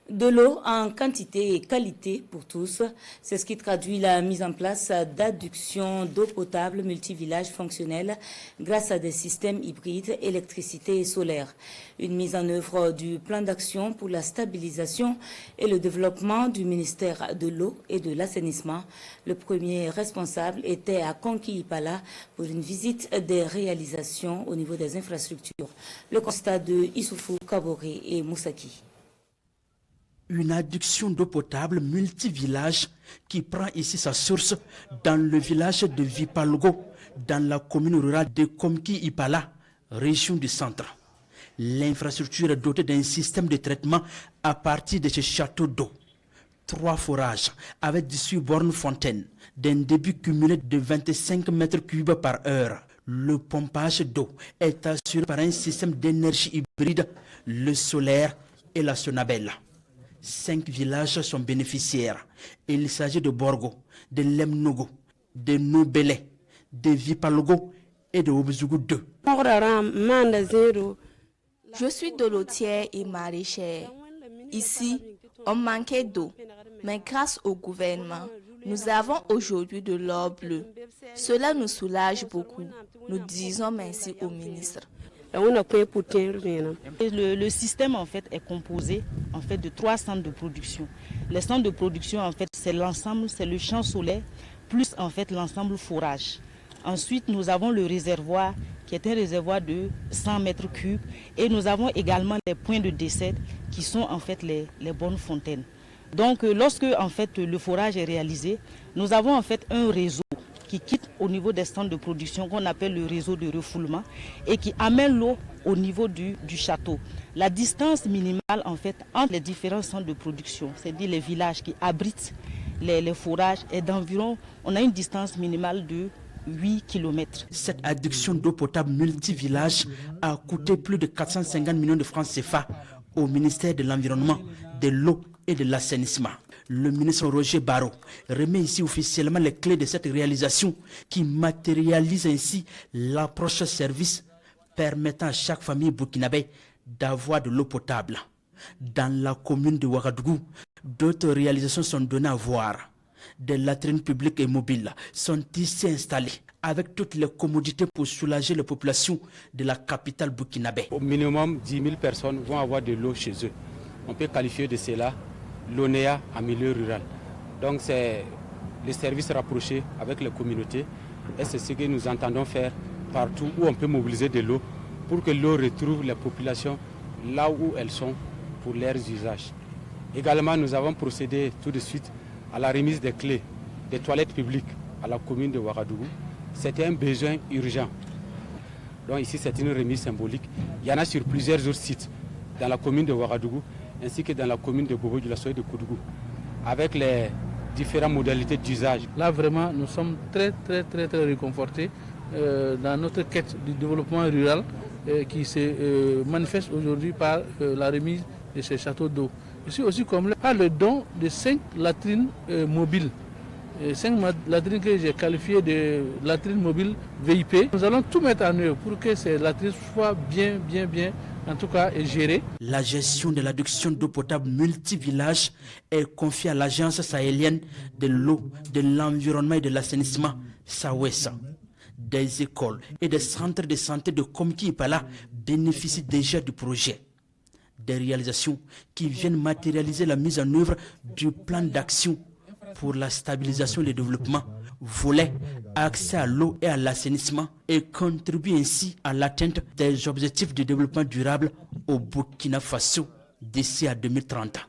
De l'eau en quantité et qualité pour tous, c'est ce qui traduit la mise en place d'adductions d'eau potable multivillages fonctionnelles grâce à des systèmes hybrides, électricité et solaire. Une mise en œuvre du plan d'action pour la stabilisation et le développement du ministère de l'eau et de l'assainissement. Le premier responsable était à Konki-Ipala pour une visite des réalisations au niveau des infrastructures. Le constat de Issoufou Kaboré et Moussaki. Une adduction d'eau potable multivillage qui prend ici sa source dans le village de Vipalgo, dans la commune rurale de Komki-Ipala, région du centre. L'infrastructure est dotée d'un système de traitement à partir de ce château d'eau. 3 forages avec 18 bornes fontaines d'un débit cumulé de 25 mètres cubes par heure. Le pompage d'eau est assuré par un système d'énergie hybride, le solaire et la Sonabel. 5 villages sont bénéficiaires. Il s'agit de Borgo, de Lemnogo, de Nobele, de Vipalgo et de Obzougou 2. Je suis dolotière et maraîchère. Ici, on manquait d'eau, mais grâce au gouvernement, nous avons aujourd'hui de l'or bleu. Cela nous soulage beaucoup. Nous disons merci au ministre. Le système en fait est composé en fait de 3 centres de production. Les centres de production en fait c'est l'ensemble, c'est le champ solaire plus en fait l'ensemble forage. Ensuite nous avons le réservoir qui est un réservoir de 100 mètres cubes et nous avons également les points de décès qui sont en fait les bornes fontaines. Donc lorsque en fait le forage est réalisé, nous avons en fait un réseau qui quitte au niveau des centres de production qu'on appelle le réseau de refoulement et qui amène l'eau au niveau du château. La distance minimale en fait entre les différents centres de production, c'est-à-dire les villages qui abritent les forages, est d'environ, on a une distance minimale de 8 km. Cette adduction d'eau potable multivillage a coûté plus de 450 millions de francs CFA au ministère de l'Environnement, de l'eau et de l'assainissement. Le ministre Roger Barreau remet ici officiellement les clés de cette réalisation qui matérialise ainsi l'approche service permettant à chaque famille burkinabé d'avoir de l'eau potable. Dans la commune de Ouagadougou, d'autres réalisations sont données à voir. Des latrines publiques et mobiles sont ici installées avec toutes les commodités pour soulager les populations de la capitale burkinabé. Au minimum 10 000 personnes vont avoir de l'eau chez eux. On peut qualifier de cela l'ONEA en milieu rural. Donc c'est les services rapprochés avec les communautés et c'est ce que nous entendons faire partout où on peut mobiliser de l'eau pour que l'eau retrouve les populations là où elles sont pour leurs usages. Également, nous avons procédé tout de suite à la remise des clés des toilettes publiques à la commune de Ouagadougou. C'était un besoin urgent. Donc ici, c'est une remise symbolique. Il y en a sur plusieurs autres sites dans la commune de Ouagadougou ainsi que dans la commune de Bobo, de la Soye de Koudougou, avec les différentes modalités d'usage. Là, vraiment, nous sommes très réconfortés dans notre quête du développement rural qui se manifeste aujourd'hui par la remise de ces châteaux d'eau. Ici aussi, comme par le don de 5 latrines mobiles. 5 latrines que j'ai qualifiées de latrines mobiles VIP. Nous allons tout mettre en œuvre pour que ces latrines soient bien, en tout cas, gérées. La gestion de l'adduction d'eau potable multivillage est confiée à l'agence sahélienne de l'eau, de l'environnement et de l'assainissement, SAWESA. Des écoles et des centres de santé de Komki-Ipala bénéficient déjà du projet. Des réalisations qui viennent matérialiser la mise en œuvre du plan d'action pour la stabilisation et le développement, volet accès à l'eau et à l'assainissement et contribue ainsi à l'atteinte des objectifs de développement durable au Burkina Faso d'ici à 2030.